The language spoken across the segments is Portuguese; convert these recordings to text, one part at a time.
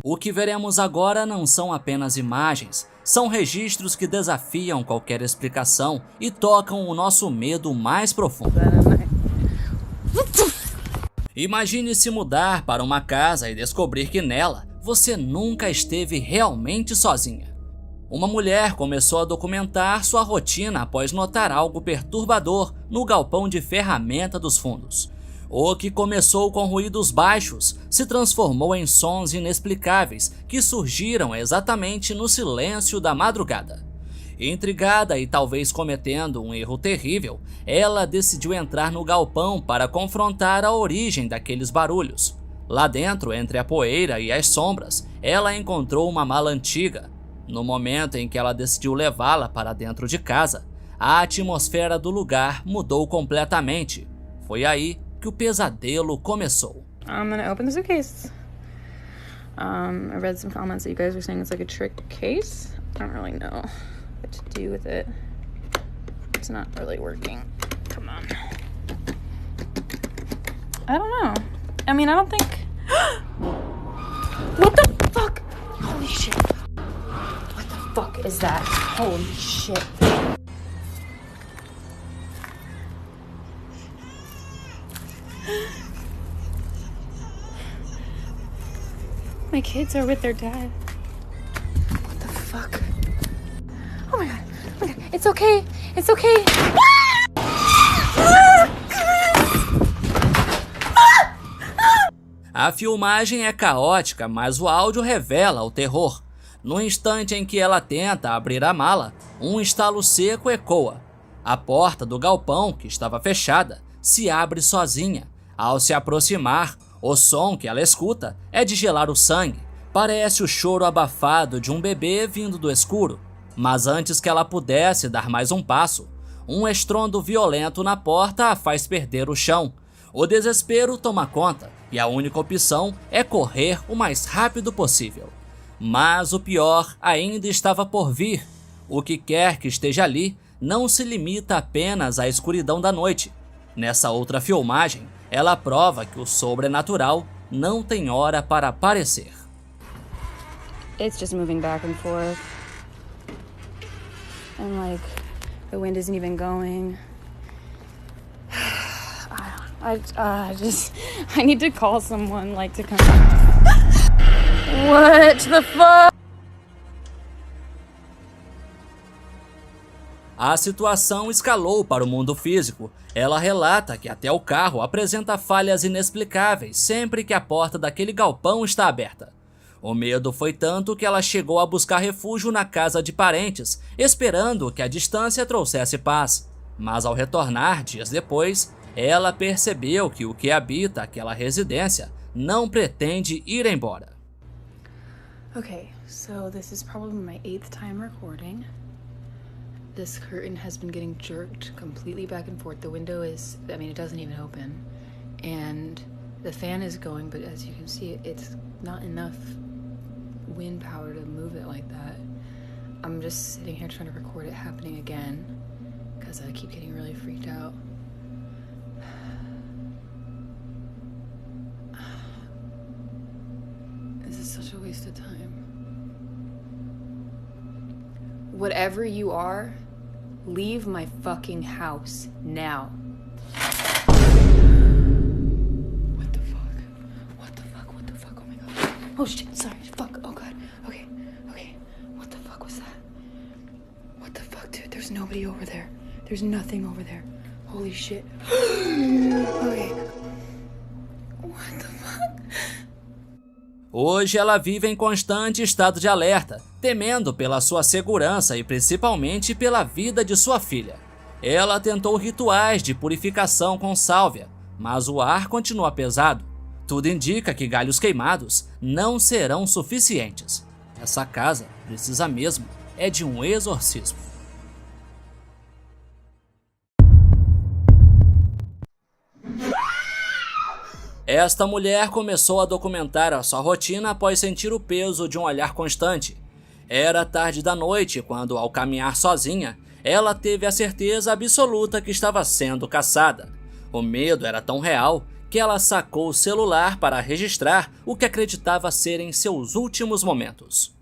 O que veremos agora não são apenas imagens, são registros que desafiam qualquer explicação e tocam o nosso medo mais profundo. Imagine se mudar para uma casa e descobrir que nela você nunca esteve realmente sozinha. Uma mulher começou a documentar sua rotina após notar algo perturbador no galpão de ferramenta dos fundos. O que começou com ruídos baixos se transformou em sons inexplicáveis que surgiram exatamente no silêncio da madrugada. Intrigada e talvez cometendo um erro terrível, ela decidiu entrar no galpão para confrontar a origem daqueles barulhos. Lá dentro, entre a poeira e as sombras, ela encontrou uma mala antiga. No momento em que ela decidiu levá-la para dentro de casa, a atmosfera do lugar mudou completamente. Foi aí que o pesadelo começou. I'm gonna open the suitcase. I read some comments that you guys were saying it's like a trick case. I don't really know what to do with it. It's not really working. Come on. I don't know. I mean, I don't think... What the fuck? Holy shit. What the fuck is that? Holy shit. My kids are with their dad. What the fuck? Oh my god. Oh my god. It's okay. It's okay. A filmagem é caótica, mas o áudio revela o terror. No instante em que ela tenta abrir a mala, um estalo seco ecoa. A porta do galpão, que estava fechada, se abre sozinha. Ao se aproximar, o som que ela escuta é de gelar o sangue. Parece o choro abafado de um bebê vindo do escuro. Mas antes que ela pudesse dar mais um passo, um estrondo violento na porta a faz perder o chão. O desespero toma conta e a única opção é correr o mais rápido possível. Mas o pior ainda estava por vir. O que quer que esteja ali não se limita apenas à escuridão da noite. Nessa outra filmagem, ela prova que o sobrenatural não tem hora para aparecer. It's just moving back and forth. And like, the wind isn't even going. I need to call someone, like, to come. What the fuck? A situação escalou para o mundo físico. Ela relata que até o carro apresenta falhas inexplicáveis sempre que a porta daquele galpão está aberta. O medo foi tanto que ela chegou a buscar refúgio na casa de parentes, esperando que a distância trouxesse paz. Mas ao retornar dias depois, ela percebeu que o que habita aquela residência não pretende ir embora. Okay, so this is probably my 8th time recording. This curtain has been getting jerked completely back and forth. The window is, I mean, it doesn't even open. And the fan is going, but as you can see, it's not enough wind power to move it like that. I'm just sitting here trying to record it happening again because I keep getting really freaked out. This is such a waste of time. Whatever you are, leave my fucking house now. What the fuck? What the fuck? What the fuck? Oh my god. Oh shit, sorry. Fuck. Oh god. Okay. Okay. What the fuck was that? What the fuck, dude? There's nobody over there. There's nothing over there. Holy shit. Okay. What the fuck? Hoje ela vive em constante estado de alerta, temendo pela sua segurança e principalmente pela vida de sua filha. Ela tentou rituais de purificação com sálvia, mas o ar continua pesado. Tudo indica que galhos queimados não serão suficientes. Essa casa precisa mesmo é de um exorcismo. Esta mulher começou a documentar a sua rotina após sentir o peso de um olhar constante. Era tarde da noite quando, ao caminhar sozinha, ela teve a certeza absoluta que estava sendo caçada. O medo era tão real que ela sacou o celular para registrar o que acreditava serem seus últimos momentos.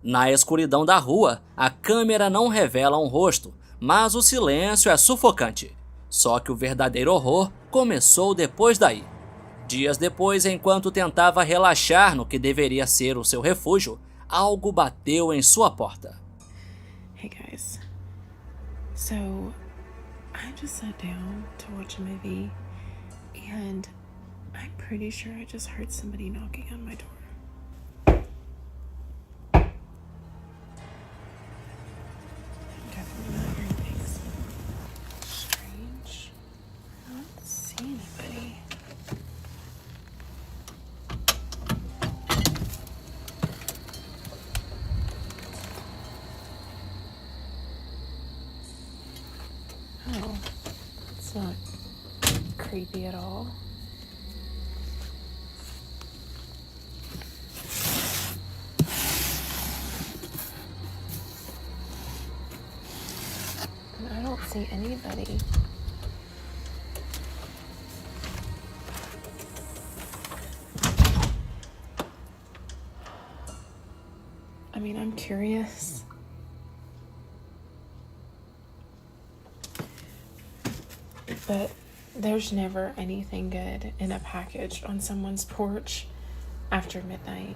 Na escuridão da rua, a câmera não revela um rosto, mas o silêncio é sufocante. Só que o verdadeiro horror começou depois daí. Dias depois, enquanto tentava relaxar no que deveria ser o seu refúgio, algo bateu em sua porta. Hey guys, so I just sat down to watch a movie and I'm pretty sure I just heard somebody knocking on my door. Definitely not hearing things strange. I don't see anybody. Oh, it's not creepy at all. I don't see anybody. I mean, I'm curious. But there's never anything good in a package on someone's porch after midnight.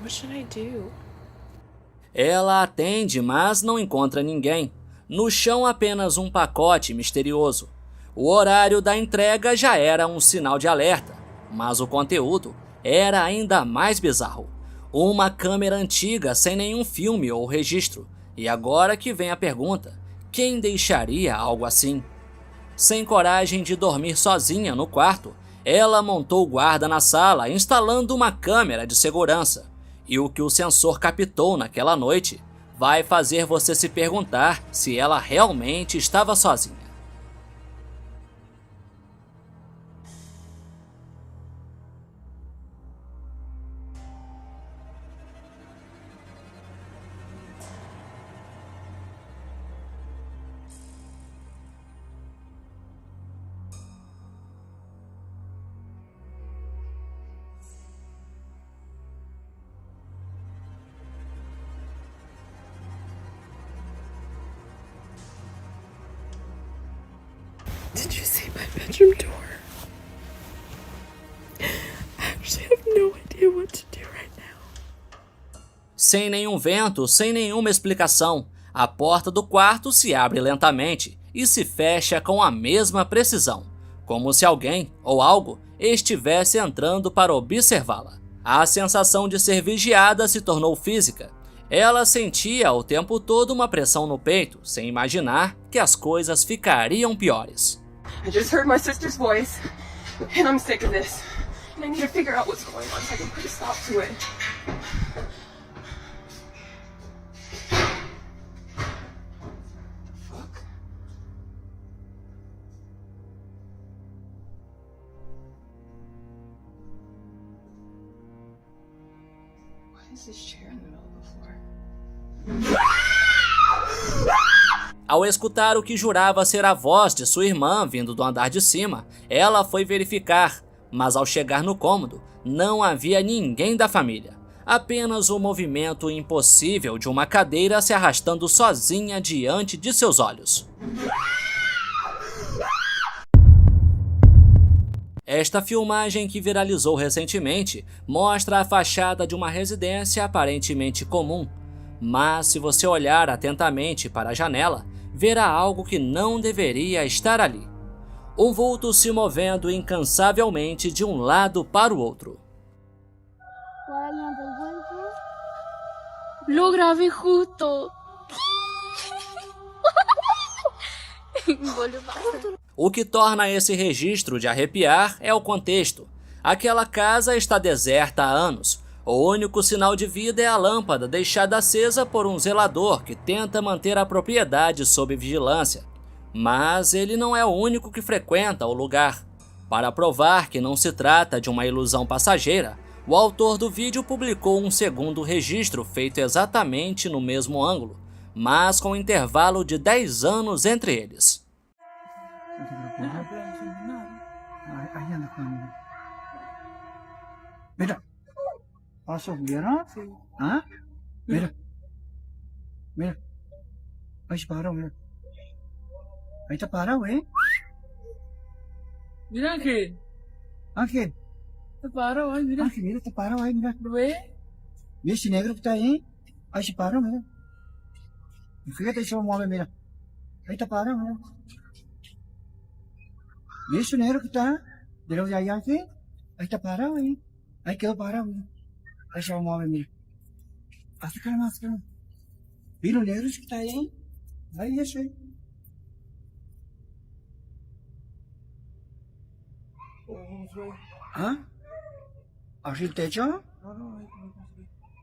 What should I do? Ela atende, mas não encontra ninguém. No chão, apenas um pacote misterioso. O horário da entrega já era um sinal de alerta, mas o conteúdo era ainda mais bizarro. Uma câmera antiga sem nenhum filme ou registro. E agora que vem a pergunta: quem deixaria algo assim? Sem coragem de dormir sozinha no quarto, ela montou guarda na sala, instalando uma câmera de segurança. E o que o sensor captou naquela noite vai fazer você se perguntar se ela realmente estava sozinha. Did you see my bedroom door? I actually have no idea what to do right now. Sem nenhum vento, sem nenhuma explicação, a porta do quarto se abre lentamente e se fecha com a mesma precisão, como se alguém ou algo estivesse entrando para observá-la. A sensação de ser vigiada se tornou física. Ela sentia o tempo todo uma pressão no peito, sem imaginar que as coisas ficariam piores. I just heard my sister's voice, and I'm sick of this. And I need to figure out what's going on so I can put a stop to it. Fuck? Why is this chair in the middle of the floor? Ao escutar o que jurava ser a voz de sua irmã vindo do andar de cima, ela foi verificar, mas ao chegar no cômodo, não havia ninguém da família. Apenas o movimento impossível de uma cadeira se arrastando sozinha diante de seus olhos. Esta filmagem, que viralizou recentemente, mostra a fachada de uma residência aparentemente comum. Mas se você olhar atentamente para a janela, verá algo que não deveria estar ali. Um vulto se movendo incansavelmente de um lado para o outro. Lo grabé justo. O que torna esse registro de arrepiar é o contexto. Aquela casa está deserta há anos. O único sinal de vida é a lâmpada deixada acesa por um zelador que tenta manter a propriedade sob vigilância. Mas ele não é o único que frequenta o lugar. Para provar que não se trata de uma ilusão passageira, o autor do vídeo publicou um segundo registro feito exatamente no mesmo ângulo, mas com um intervalo de 10 anos entre eles. Mira, pasok mira, ¿ah? Mira, mira, ahí se paró, mira, ahí está parado, Mira Ángel, Ángel, te paro, ay, mira, Ángel, mira, está parado ahí, mira, ¿lo ves? mira ese negro que está ahí se paró, mira, y fíjate se mueve, mira, ahí está parado, mira, mira ese negro que está, de los de ahí, Ángel, ahí está parado, ahí quedó parado, mira, ahí se va a mover, mira, acércale más, acércale. Mira los negros que está ahí, ese. ¿Ah? ¿Así el techo?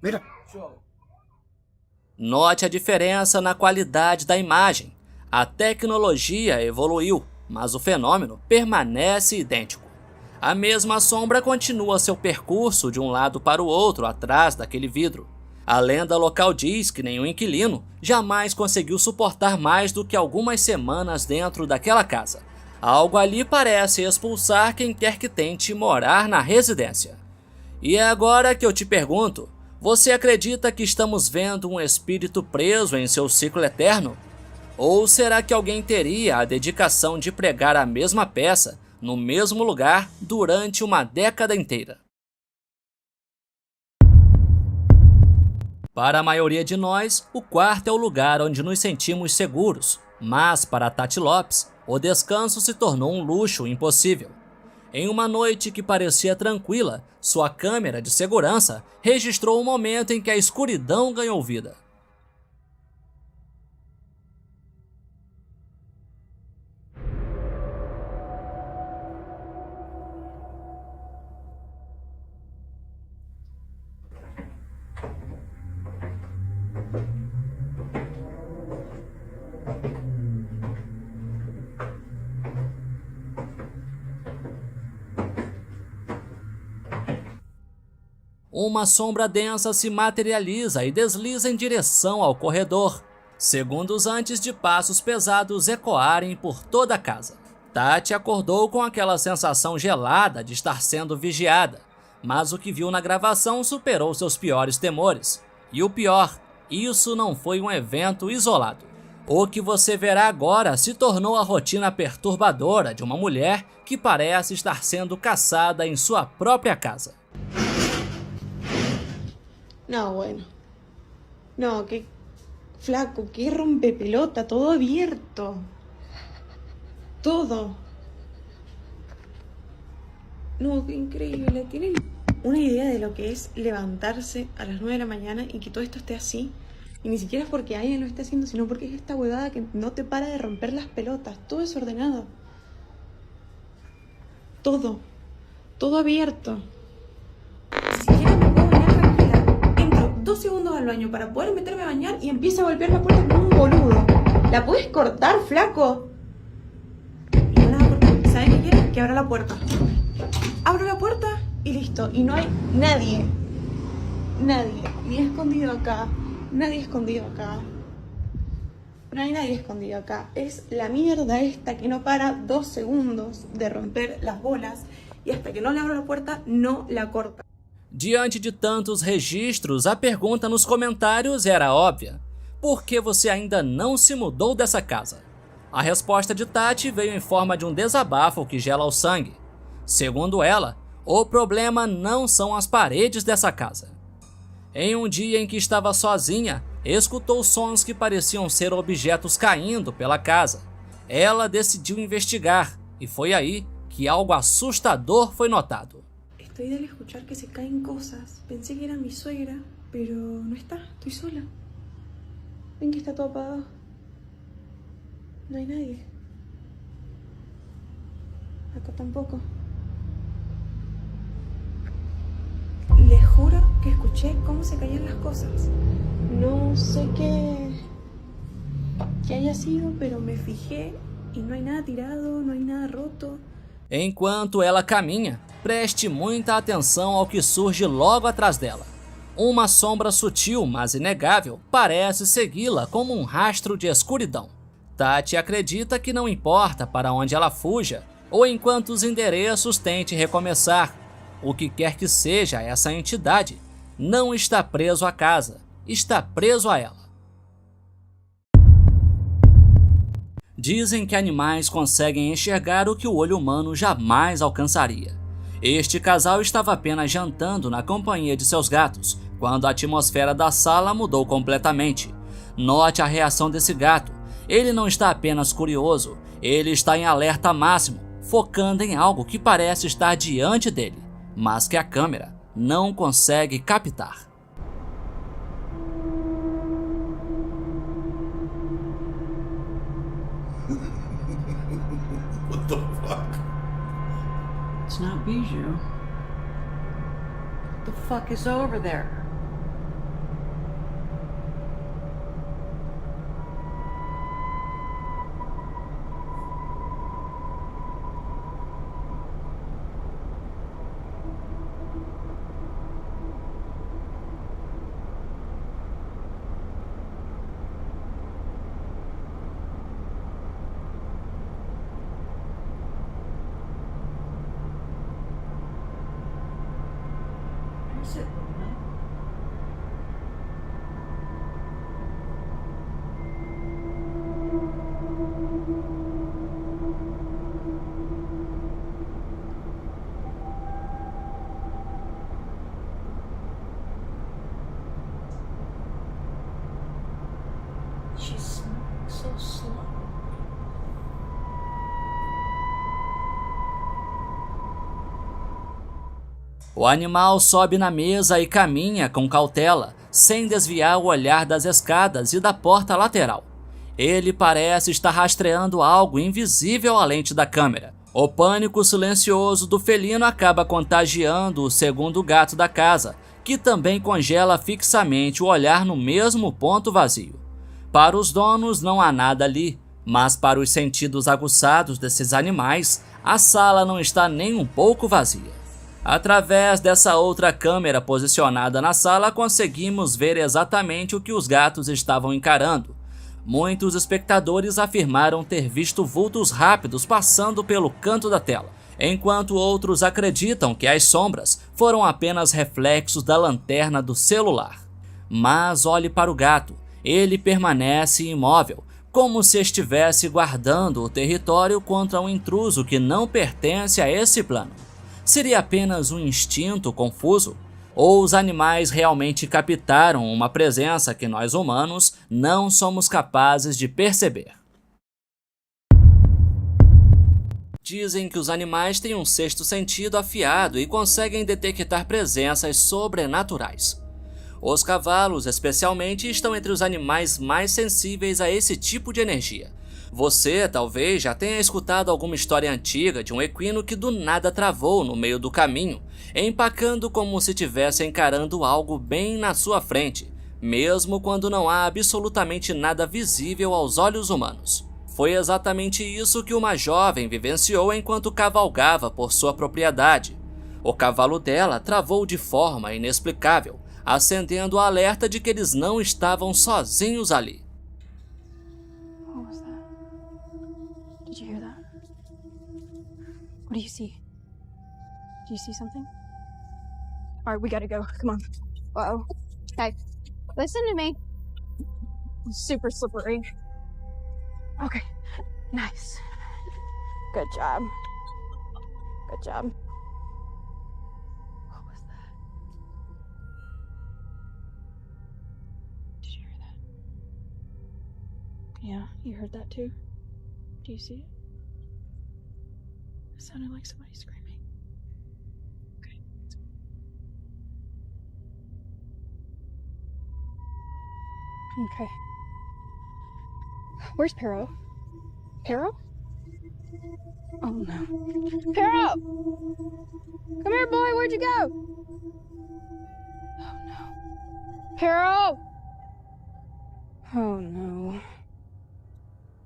Mira. Note a diferença na qualidade da imagem. A tecnologia evoluiu, mas o fenômeno permanece idêntico. A mesma sombra continua seu percurso de um lado para o outro atrás daquele vidro. A lenda local diz que nenhum inquilino jamais conseguiu suportar mais do que algumas semanas dentro daquela casa. Algo ali parece expulsar quem quer que tente morar na residência. E é agora que eu te pergunto, você acredita que estamos vendo um espírito preso em seu ciclo eterno? Ou será que alguém teria a dedicação de pregar a mesma peça no mesmo lugar durante uma década inteira? Para a maioria de nós, o quarto é o lugar onde nos sentimos seguros, mas para Tati Lopes, o descanso se tornou um luxo impossível. Em uma noite que parecia tranquila, sua câmera de segurança registrou o momento em que a escuridão ganhou vida. Uma sombra densa se materializa e desliza em direção ao corredor, segundos antes de passos pesados ecoarem por toda a casa. Tati acordou com aquela sensação gelada de estar sendo vigiada, mas o que viu na gravação superou seus piores temores. E o pior, isso não foi um evento isolado. O que você verá agora se tornou a rotina perturbadora de uma mulher que parece estar sendo caçada em sua própria casa. No, bueno. No, qué flaco, qué rompepelota, todo abierto. Todo. No, qué increíble. ¿Tienen una idea de lo que es levantarse a las 9 de la mañana y que todo esto esté así? Y ni siquiera es porque alguien lo esté haciendo, sino porque es esta huevada que no te para de romper las pelotas. Todo desordenado. Todo. Todo abierto. Ni siquiera me puedo bañar tranquila. Entro 2 segundos al baño para poder meterme a bañar y empiezo a golpear la puerta como un boludo. ¿La puedes cortar, flaco? Y no la va a cortar. ¿Sabes qué quiere? Que abra la puerta. Abro la puerta y listo. Y no hay nadie. Nadie. Ni escondido acá. Nadie escondido acá. No hay nadie escondido acá. Es la mierda esta que no para 2 segundos de romper las bolas y hasta que no le abro la puerta no la corta. Diante de tantos registros, a pergunta nos comentários era óbvia. Por que você ainda não se mudou dessa casa? A resposta de Tati veio em forma de um desabafo que gela o sangue. Segundo ela, o problema não são as paredes dessa casa. Em um dia em que estava sozinha, escutou sons que pareciam ser objetos caindo pela casa. Ela decidiu investigar e foi aí que algo assustador foi notado. Estoy de escuchar que se caen cosas. Pensé que era mi suegra, pero no está. Estoy sola. Ven que está todo apagado. No hay nadie. Acá tampoco. Les juro que escuché cómo se caían las cosas. No sé qué haya sido, pero me fijé Y no hay nada tirado, no hay nada roto. Enquanto ela caminha, preste muita atenção ao que surge logo atrás dela. Uma sombra sutil, mas inegável, parece segui-la como um rastro de escuridão. Tati acredita que não importa para onde ela fuja, ou em quantos endereços tente recomeçar, o que quer que seja essa entidade, não está preso à casa, está preso a ela. Dizem que animais conseguem enxergar o que o olho humano jamais alcançaria. Este casal estava apenas jantando na companhia de seus gatos, quando a atmosfera da sala mudou completamente. Note a reação desse gato. Ele não está apenas curioso, ele está em alerta máximo, focando em algo que parece estar diante dele, mas que a câmera não consegue captar. What the fuck? It's not Bijou. What the fuck is over there? Where's it, Luna? She's so slow. O animal sobe na mesa e caminha com cautela, sem desviar o olhar das escadas e da porta lateral. Ele parece estar rastreando algo invisível à lente da câmera. O pânico silencioso do felino acaba contagiando o segundo gato da casa, que também congela fixamente o olhar no mesmo ponto vazio. Para os donos não há nada ali, mas para os sentidos aguçados desses animais, a sala não está nem um pouco vazia. Através dessa outra câmera posicionada na sala, conseguimos ver exatamente o que os gatos estavam encarando. Muitos espectadores afirmaram ter visto vultos rápidos passando pelo canto da tela, enquanto outros acreditam que as sombras foram apenas reflexos da lanterna do celular. Mas olhe para o gato, ele permanece imóvel, como se estivesse guardando o território contra um intruso que não pertence a esse plano. Seria apenas um instinto confuso? Ou os animais realmente captaram uma presença que nós humanos não somos capazes de perceber? Dizem que os animais têm um sexto sentido afiado e conseguem detectar presenças sobrenaturais. Os cavalos, especialmente, estão entre os animais mais sensíveis a esse tipo de energia. Você talvez já tenha escutado alguma história antiga de um equino que do nada travou no meio do caminho, empacando como se estivesse encarando algo bem na sua frente, mesmo quando não há absolutamente nada visível aos olhos humanos. Foi exatamente isso que uma jovem vivenciou enquanto cavalgava por sua propriedade. O cavalo dela travou de forma inexplicável, acendendo o alerta de que eles não estavam sozinhos ali. What was that? Did you hear that? What do you see? Do you see something? All right, we gotta go. Come on. Uh-oh. Hey, listen to me. It's super slippery. Okay, nice. Good job. Good job. What was that? Did you hear that? Yeah, you heard that too? Do you see it? It sounded like somebody screaming. Okay. Okay. Where's Pero? Pero? Oh no. Pero! Come here, boy, where'd you go? Oh no. Pero! Oh no.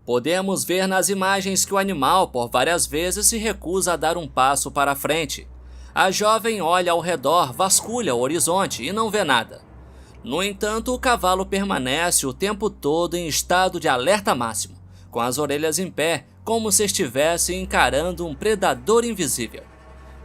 Podemos ver nas imagens que o animal por várias vezes se recusa a dar um passo para frente. A jovem olha ao redor, vasculha o horizonte e não vê nada. No entanto, o cavalo permanece o tempo todo em estado de alerta máximo, com as orelhas em pé, como se estivesse encarando um predador invisível.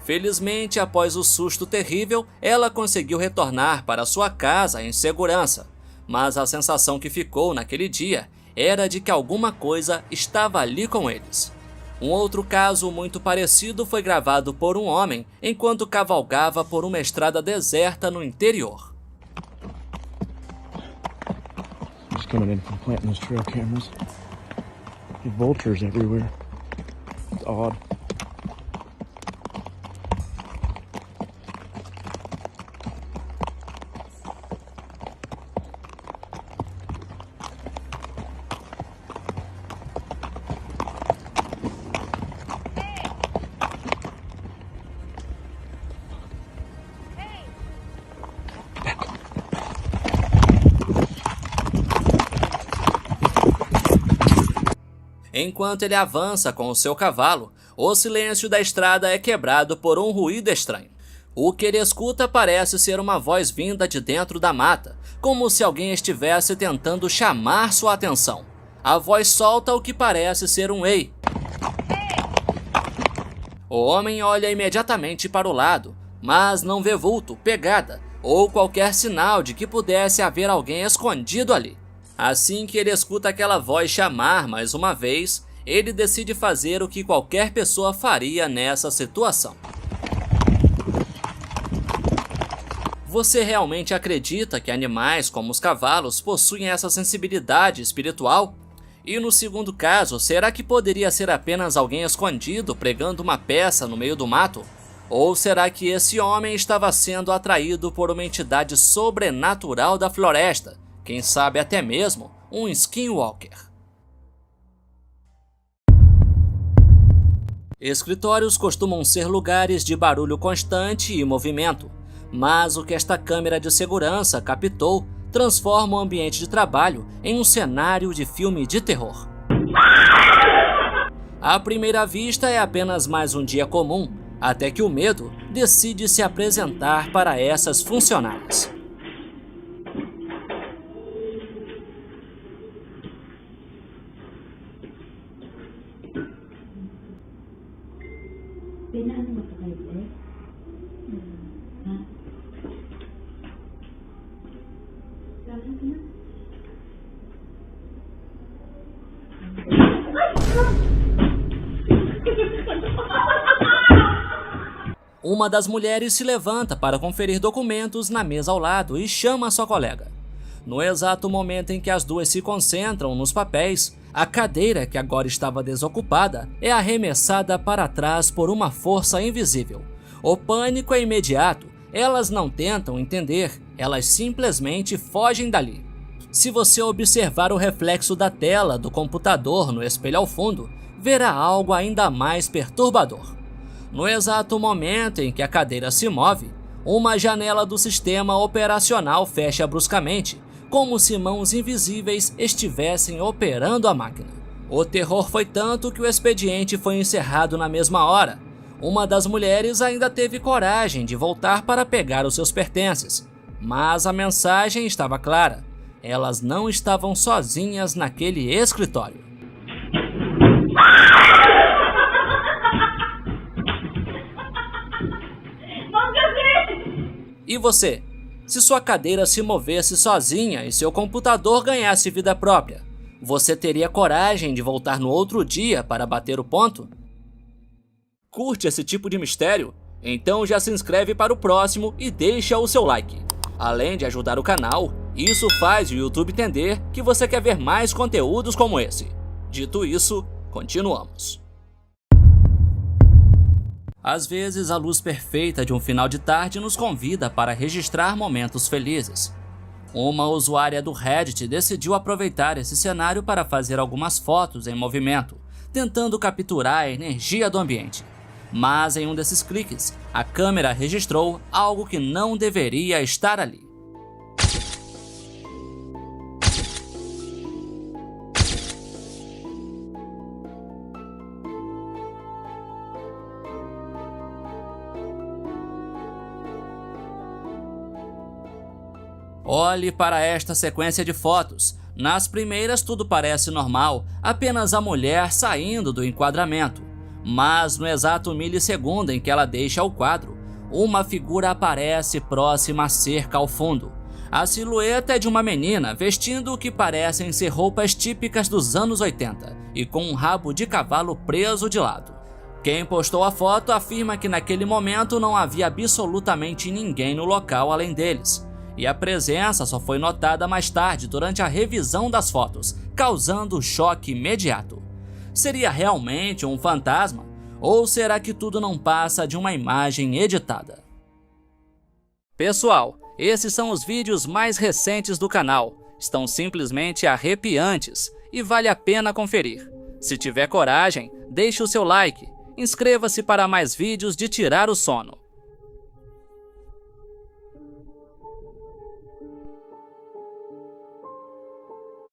Felizmente, após o susto terrível, ela conseguiu retornar para sua casa em segurança, mas a sensação que ficou naquele dia era de que alguma coisa estava ali com eles. Um outro caso muito parecido foi gravado por um homem enquanto cavalgava por uma estrada deserta no interior. Just coming in from planting those trail cameras. The vultures everywhere. It's odd. Enquanto ele avança com o seu cavalo, o silêncio da estrada é quebrado por um ruído estranho. O que ele escuta parece ser uma voz vinda de dentro da mata, como se alguém estivesse tentando chamar sua atenção. A voz solta o que parece ser um ei. O homem olha imediatamente para o lado, mas não vê vulto, pegada ou qualquer sinal de que pudesse haver alguém escondido ali. Assim que ele escuta aquela voz chamar mais uma vez, ele decide fazer o que qualquer pessoa faria nessa situação. Você realmente acredita que animais como os cavalos possuem essa sensibilidade espiritual? E no segundo caso, será que poderia ser apenas alguém escondido pregando uma peça no meio do mato? Ou será que esse homem estava sendo atraído por uma entidade sobrenatural da floresta? Quem sabe até mesmo um skinwalker. Escritórios costumam ser lugares de barulho constante e movimento, mas o que esta câmera de segurança captou transforma o ambiente de trabalho em um cenário de filme de terror. À primeira vista é apenas mais um dia comum, até que o medo decide se apresentar para essas funcionárias. Uma das mulheres se levanta para conferir documentos na mesa ao lado e chama sua colega. No exato momento em que as duas se concentram nos papéis, a cadeira, que agora estava desocupada, é arremessada para trás por uma força invisível. O pânico é imediato, elas não tentam entender, elas simplesmente fogem dali. Se você observar o reflexo da tela do computador no espelho ao fundo, verá algo ainda mais perturbador. No exato momento em que a cadeira se move, uma janela do sistema operacional fecha bruscamente, como se mãos invisíveis estivessem operando a máquina. O terror foi tanto que o expediente foi encerrado na mesma hora. Uma das mulheres ainda teve coragem de voltar para pegar os seus pertences, mas a mensagem estava clara: elas não estavam sozinhas naquele escritório. E você? Se sua cadeira se movesse sozinha e seu computador ganhasse vida própria, você teria coragem de voltar no outro dia para bater o ponto? Curte esse tipo de mistério? Então já se inscreve para o próximo e deixa o seu like. Além de ajudar o canal, isso faz o YouTube entender que você quer ver mais conteúdos como esse. Dito isso, continuamos. Às vezes, a luz perfeita de um final de tarde nos convida para registrar momentos felizes. Uma usuária do Reddit decidiu aproveitar esse cenário para fazer algumas fotos em movimento, tentando capturar a energia do ambiente. Mas em um desses cliques, a câmera registrou algo que não deveria estar ali. Olhe para esta sequência de fotos. Nas primeiras tudo parece normal, apenas a mulher saindo do enquadramento. Mas no exato milissegundo em que ela deixa o quadro, uma figura aparece próxima à cerca ao fundo. A silhueta é de uma menina vestindo o que parecem ser roupas típicas dos anos 80 e com um rabo de cavalo preso de lado. Quem postou a foto afirma que naquele momento não havia absolutamente ninguém no local além deles, e a presença só foi notada mais tarde durante a revisão das fotos, causando choque imediato. Seria realmente um fantasma? Ou será que tudo não passa de uma imagem editada? Pessoal, esses são os vídeos mais recentes do canal. Estão simplesmente arrepiantes e vale a pena conferir. Se tiver coragem, deixe o seu like. Inscreva-se para mais vídeos de tirar o sono.